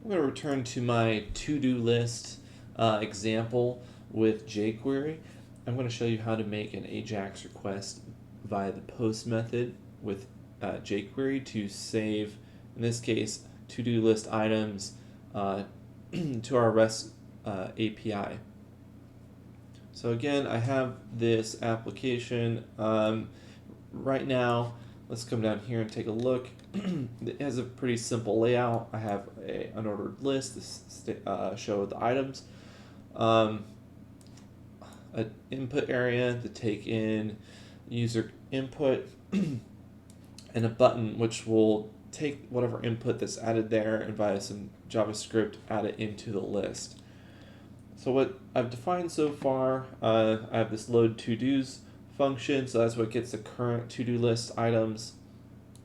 I'm going to return to my to-do list example with jQuery. I'm going to show you how to make an Ajax request via the post method with jQuery to save, in this case, to-do list items to our REST API. So again, I have this application right now. Let's come down here and take a look. It has a pretty simple layout. I have an unordered list, show the items, an input area to take in user input, and a button which will take whatever input that's added there and via some JavaScript add it into the list. So what I've defined so far, I have this load to-dos function, so that's what gets the current to-do list items.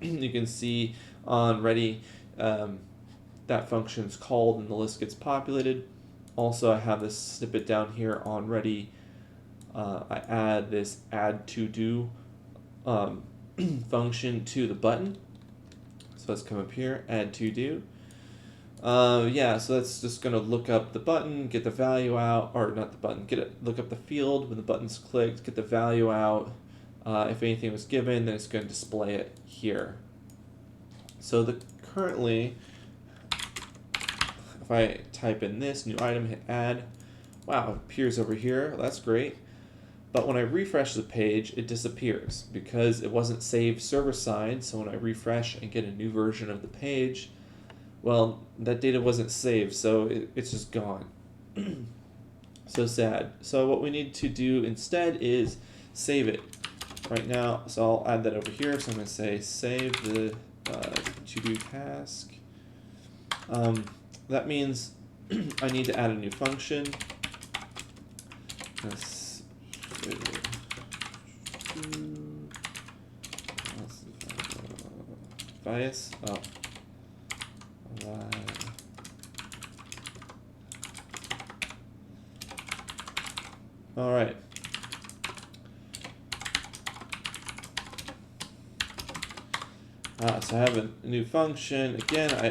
You can see on ready that function is called and the list gets populated. Also, I have this snippet down here on ready. I add this add to do function to the button. So let's come up here, add to do. Yeah, so that's just going to look up the button, get the value out, or not the button, look up the field when the button's clicked, get the value out. If anything was given, then it's going to display it here. So currently, if I type in this new item, hit add, wow, it appears over here. That's great. But when I refresh the page, it disappears because it wasn't saved server-side. So when I refresh and get a new version of the page, well, that data wasn't saved, so it's just gone. So sad. So what we need to do instead is save it right now. So I'll add that over here. So I'm going to say save the to-do task. That means I need to add a new function. Bias. Oh. All right. So I have a new function. Again, I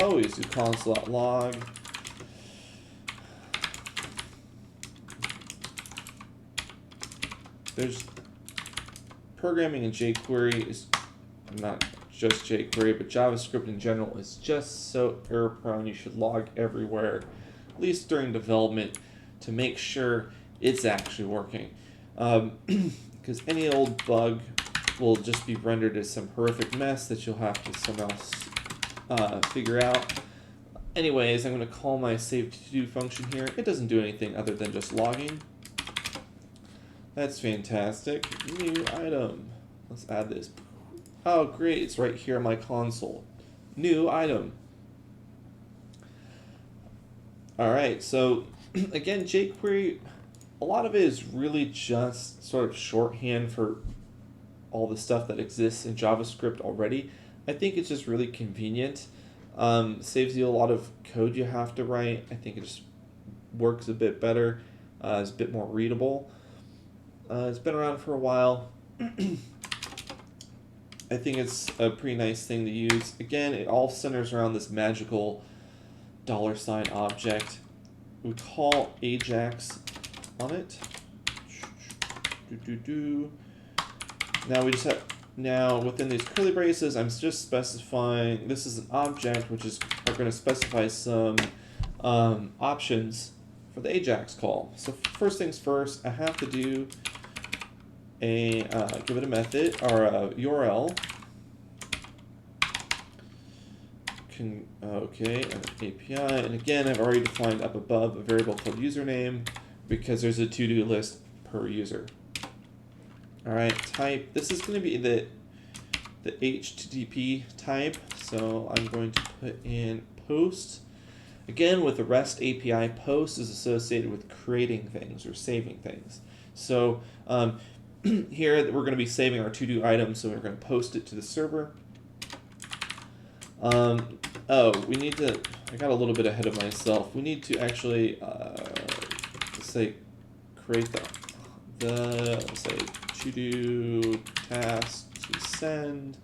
always do console.log. There's programming in jQuery is not just jQuery, but JavaScript in general is just so error prone. You should log everywhere, at least during development, to make sure it's actually working. Because any old bug will just be rendered as some horrific mess that you'll have to somehow figure out. Anyways, I'm going to call my save to do function here. It doesn't do anything other than just logging. That's fantastic. New item. Let's add this. Oh, great. It's right here on my console. New item. All right. So, again, jQuery, a lot of it is really just sort of shorthand for all the stuff that exists in JavaScript already. I think it's just really convenient. Saves you a lot of code you have to write. I think it just works a bit better. It's a bit more readable. It's been around for a while. I think it's a pretty nice thing to use. Again, it all centers around this magical $sign object. We call Ajax on it. Now within these curly braces, I'm just specifying this is an object which are going to specify some options for the Ajax call. So first things first, I have to do give it a method or a URL. Okay, an API, and again, I've already defined up above a variable called username because there's a to-do list per user. All right, type. This is going to be the HTTP type, so I'm going to put in post. Again, with the REST API, post is associated with creating things or saving things. So here we're going to be saving our to-do item, so we're going to post it to the server. We need to, I got a little bit ahead of myself. We need to actually, say, create let's say, to-do task to send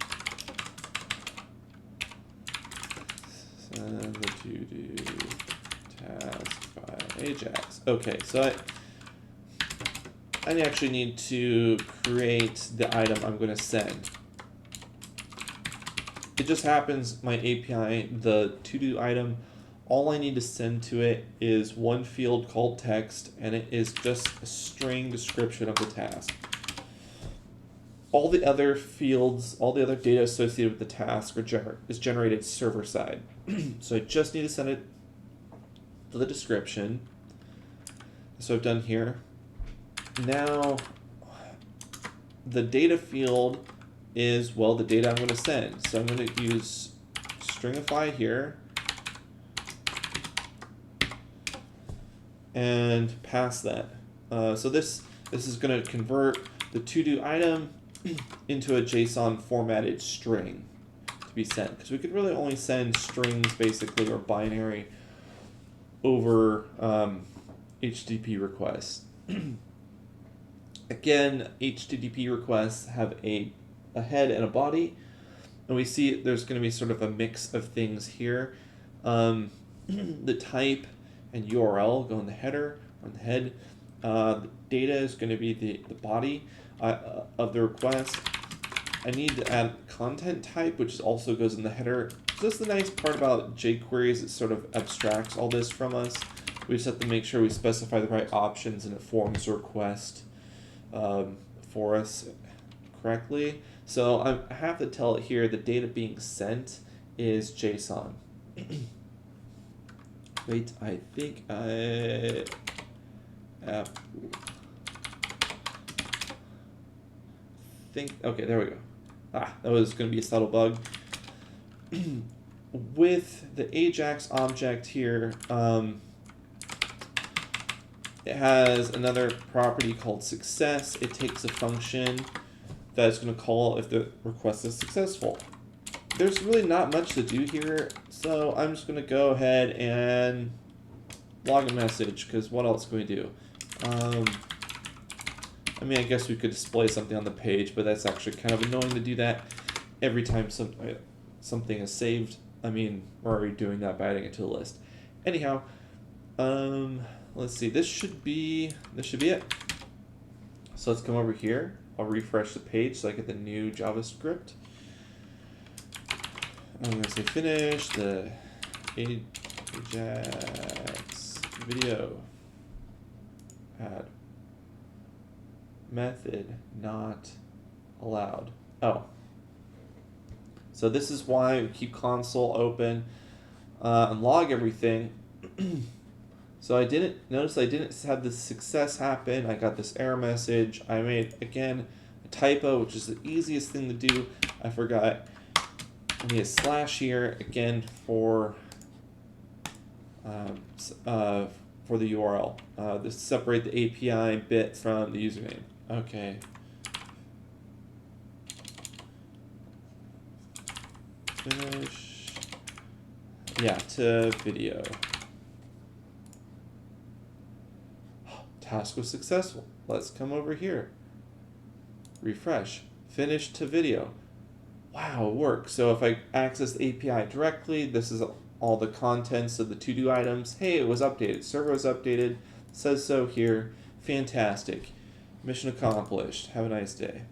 the to-do task by Ajax. Okay, so I actually need to create the item I'm going to send. It just happens my API, the to-do item, all I need to send to it is one field called text, and it is just a string description of the task. All the other fields, all the other data associated with the task is generated server side. So I just need to send it to the description. So I've done here. Now, the data field is, well, the data I'm going to send. So I'm going to use stringify here and pass that. So this is going to convert the to-do item into a JSON formatted string to be sent, because we could really only send strings basically, or binary, over HTTP requests. Again, HTTP requests have a head and a body, and we see there's going to be sort of a mix of things here. The type and URL go in the header, on the head. The data is going to be the body of the request. I need to add content type, which also goes in the header. So that's the nice part about jQuery, is it sort of abstracts all this from us. We just have to make sure we specify the right options and it forms the request for us correctly. So I have to tell it here the data being sent is JSON. Wait, I think okay, there we go. That was going to be a subtle bug. With the Ajax object here, it has another property called success. It takes a function that's going to call if the request is successful. There's really not much to do here, so I'm just going to go ahead and log a message, because what else can we do? I mean, I guess we could display something on the page, but that's actually kind of annoying to do that every time something is saved. I mean, we're already doing that by adding it to the list. Anyhow, let's see. This should be it. So let's come over here. I'll refresh the page so I get the new JavaScript. I'm going to say finish the Ajax video add method not allowed. Oh. So this is why we keep console open and log everything. So I didn't have the success happen. I got this error message. I made, again, a typo, which is the easiest thing to do. I forgot. I need a slash here, again, for the URL. This separate the API bit from the username. Okay. Finish. Yeah, to video. Task was successful. Let's come over here. Refresh. Finish to video. Wow, it works. So if I access the API directly, this is all the contents of the to-do items. Hey, it was updated. Server was updated. Says so here. Fantastic. Mission accomplished. Have a nice day.